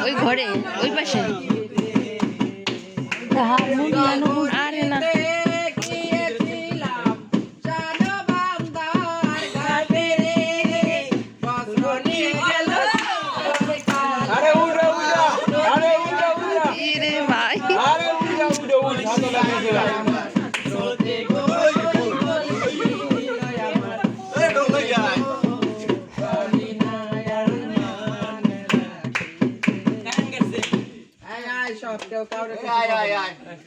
ওই ঘরে ওই পাশে আরে না রে ভাই Ai ai, shop kêu cao đấy. Ai ai ai.